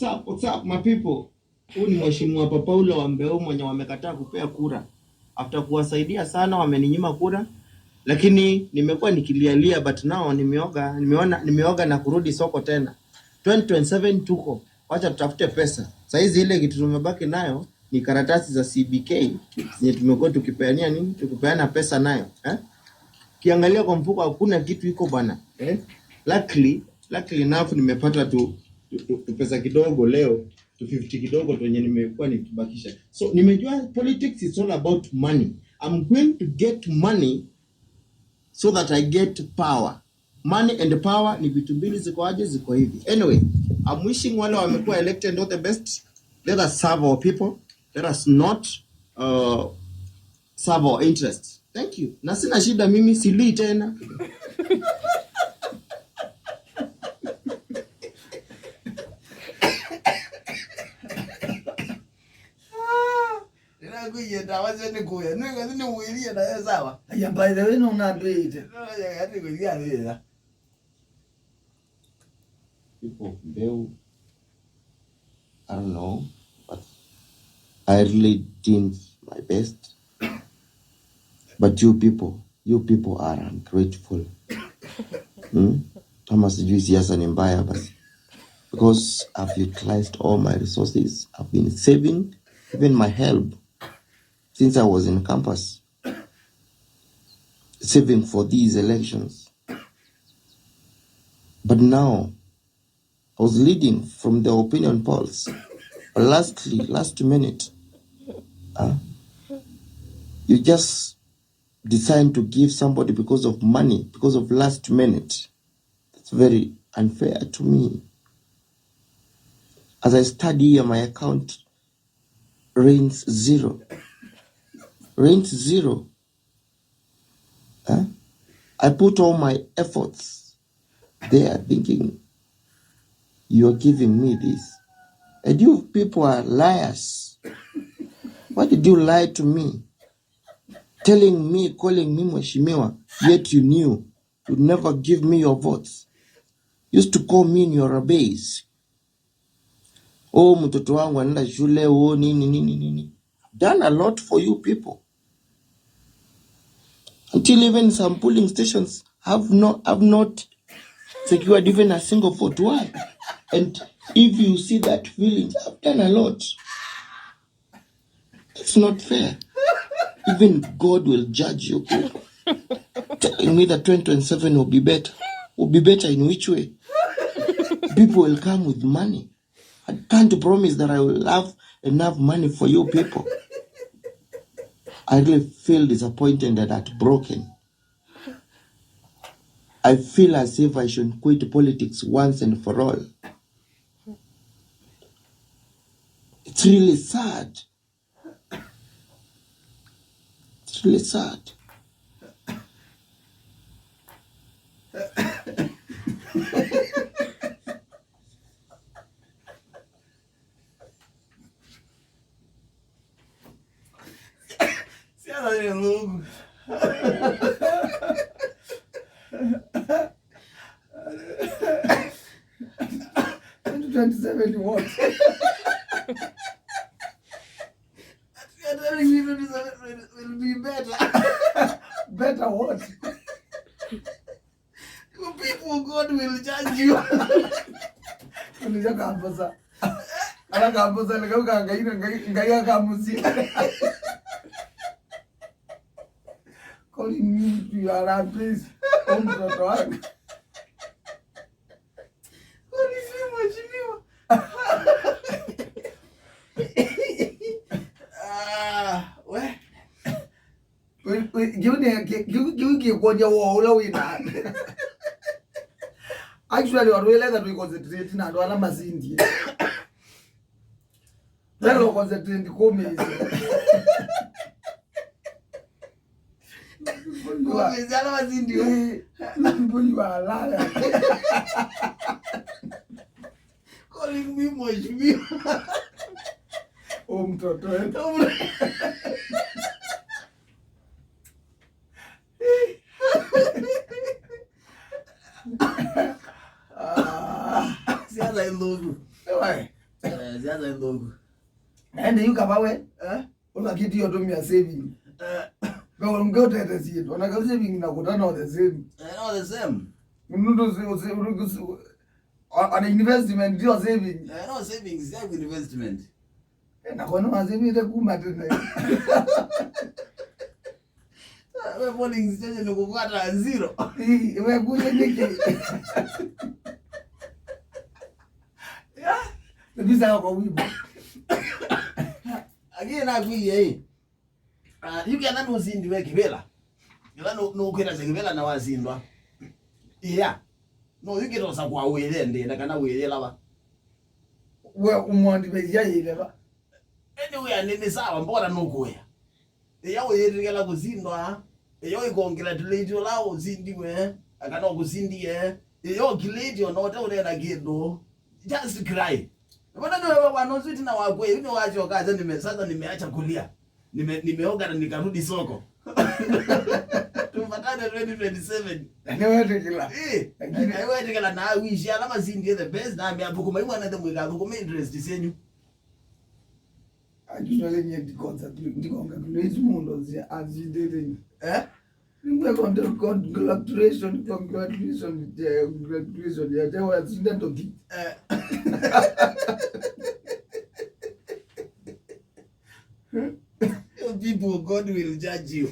What's up my people? Huyu ni mheshimiwa Paulo wa Mbeu mwenye wamekataa kupea kura. After kuwasaidia sana wameninyima kura. Lakini nimekuwa nikilialia but now nimeoga na kurudi soko tena. 2027 tuko. Wacha tutafute pesa. Sasa hizi ile kitu tumebaki nayo ni karatasi za CBK zenye tumekuwa tukipeania nini? Tukipeana pesa nayo, Kiangalia kwa mfuko hakuna kitu iko bwana, Luckily enough nimepata tu pesa kidogo leo, 250 kidogo yenye nimekuwa nikibakisha. So nimejua politics is all about money. I'm going to get money so that I get power. Money and power ni vitu mbili ziko aje, ziko hivi. Anyway, I'm wishing wale wamekuwa elected all the best. Let us serve our people. Let us not serve our interests. Thank you. Na sina shida mimi silii tena. Kuyenda wazeni kuya nwenga zini uwilia na ya sawa ya by the way no duite ya hati kulia lila people Mbeu, I don't know, but I really did my best, but you people are ungrateful. Kama sijui siasa ni mbaya basi, because I've utilized all my resources. I've been saving even my help since I was in campus, saving for these elections. But now, I was leading from the opinion polls. But last minute, you just decide to give somebody because of money, because of last minute. It's very unfair to me. As I study here, my account reigns zero. I put all my efforts there thinking you are giving me this. And you people are liars. Why did you lie to me? Calling me mheshimiwa, yet you knew you'd never give me your votes. Used to call me in your base. Oh, mtoto wangu anaenda shule, oh nini. Done a lot for you people. Until even some polling stations have not secured even a single vote. Why? And if you see that feeling, I've done a lot. It's not fair. Even God will judge you people. Telling me that 2027 will be better. Will be better in which way? People will come with money. I can't promise that I will have enough money for you people. I really feel disappointed and heartbroken. I feel as if I should quit politics once and for all. It's really sad. It's really sad. Siasani 2027 what? Will be better. Better what? You people, God will judge you. Unija kamposa. Ala kamposa leka ngaya kamusi. Calling me to your lab, please. Come to the talk. What is it, mheshimiwa? You kuja waula wina. Actually, waruele that we concentrate na ndo ala mazindi. Lelo concentrate komezi. Komezi ala mazindi. Mambo you are liar. Calling me mheshimiwa. Mtoto wetu. Siasa ndugu. siasa ndogo. Ende yuka bawe, una kitu yoto mia saving. Kwa mgeo tete siyetu, wana kazi saving na kutana the same. No, the same. Unundo an investment you are saving. No savings, ya investment. Na kono mazimi ile kuma tena. Wewe polling station ni kukata zero. Wewe kule niki. Bisa kwa wibu. Again agwiye. You can not usindi we kivila. Ila no kwenda kivila na wazindwa. Yeah. No, you get osa kwa wele ndenda kana wele lava. We umwandi bezia ile ba. Anyway, anene sawa mbona nokuya. Yawe yerekela kuzindwa. Yo congratulate la uzindiwe. Akana kuzindie. Yo kilate yo no tell na kido. Just cry. Mbona ndio wanoziti na wakwe, yule wacho kaza sasa nimeacha kulia. Nimeoga na nikarudi soko. Tumpatane 2027. Niwete kila. Niwete kila na wish alama zindi the best na ambia bukuma iwa na ndemwe ga bukuma interest senyu. Ajunale nye ndikonga kulezi mundo zia azidede. Congratulations. Ya jawa zinda toki. People, God will judge you.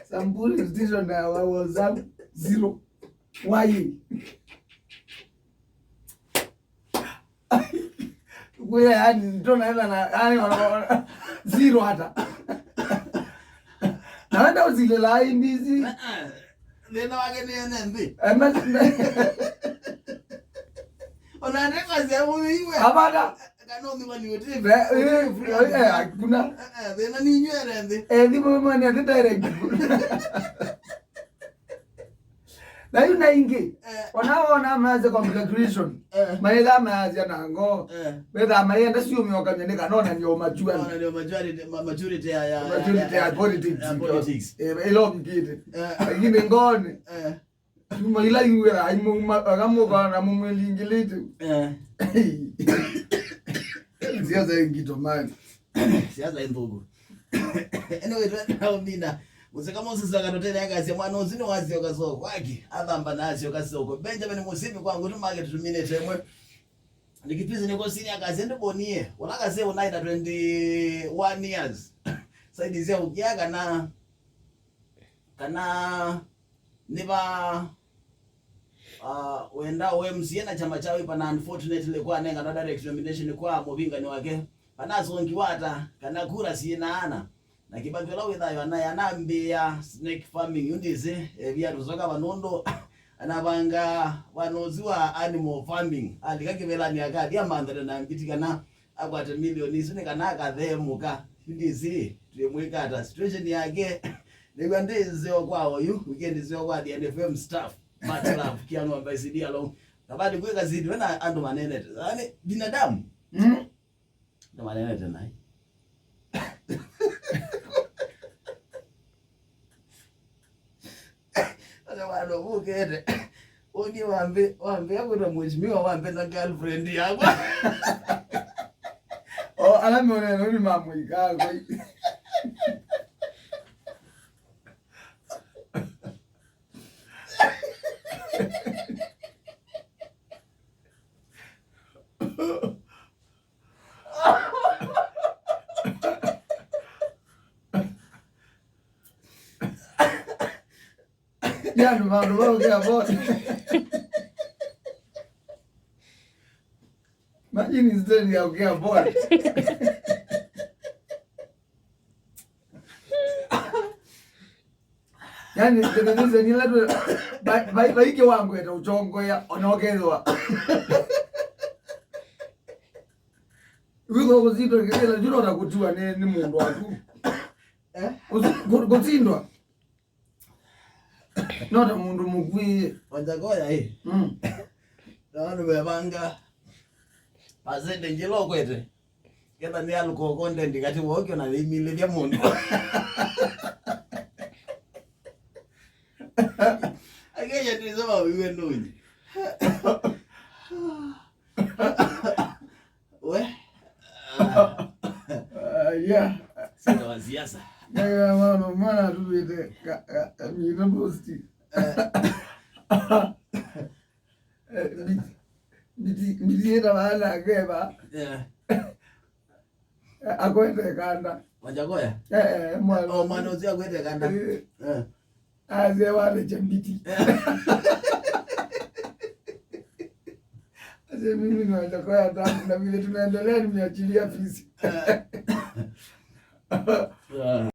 Some police station I was up 0. Why? Wewe yani tunaenda na yani 0 hata. Naenda uzile la imbizi. Nenda wake nende. Unaandika sehemu hiyo. Abada. Kana ni wani wote. Kuna. Nenda ni nywele nende. Ndimo mwana ni direct. Na yuna ingi. Wanaona maze congratulation. Maida maze nango. Beda mayenda sio myoka nyene kanona ndio majua. Kanona ndio maturity ya politics. Elo mkite. Lakini ngone. Tuma ila iwe aimu agamuka na mumwelingilite. Siasa ngito man. Siasa ndogo. Anyway, ndio mina Musika Moses akatotera yakasi mwana uzino wazi okasoko kwaki abamba nasi okasoko Benjamin Musimi kwangu tumake tutumine temwe ndikipizi niko sini akazi ndibonie ulakase unaida 21 years saidi zia ukiaga na kana niba wenda MCA na chama chawe pana unfortunately kwa nenga na direct nomination kwa mobinga ni wake panazo ngiwata kana kura sina ana na kibagela withayo anayambia snake farming undize vya ruzoka banondo anabanga wanoziwa animal farming alikakibela ni akadi amandere na mbitikana akwate milioni sine kana akathemuka undize tuyemweka ata situation yake nigandeze kwao you weekend zio kwa the NFM staff much love kiano ambaye sidi along kabadi kuweka zidi wena ando manene yani binadamu ndo manene tena Wano mukete oni wambe yako na mheshimiwa wambe na girlfriend yako alamione noni mamu ikago ya no mano que avó. Imagine instead ya que avó. Yani tengeneza ni lado baike wangu eta uchongo ya onokezwa. Wiko kuzito kile juno na kutua ni mundu watu. Kuzindwa. Nota mundu mugwi wanjagoya Naona bebanga pasende njilo kwete kenda ni aluko content kati woke na limile vya mundu Ageya tizama wiwe nuni Yeah. Sasa wa siasa. Ya mwana tu bide mira posti. Biti era bana geba. Akwende kanda. Wajagoya? Mwana. Oh, mwana uzia kwende kanda. Aze wale chambiti. Aze mimi ni wajagoya tangu na vile tunaendelea nimeachilia fisi.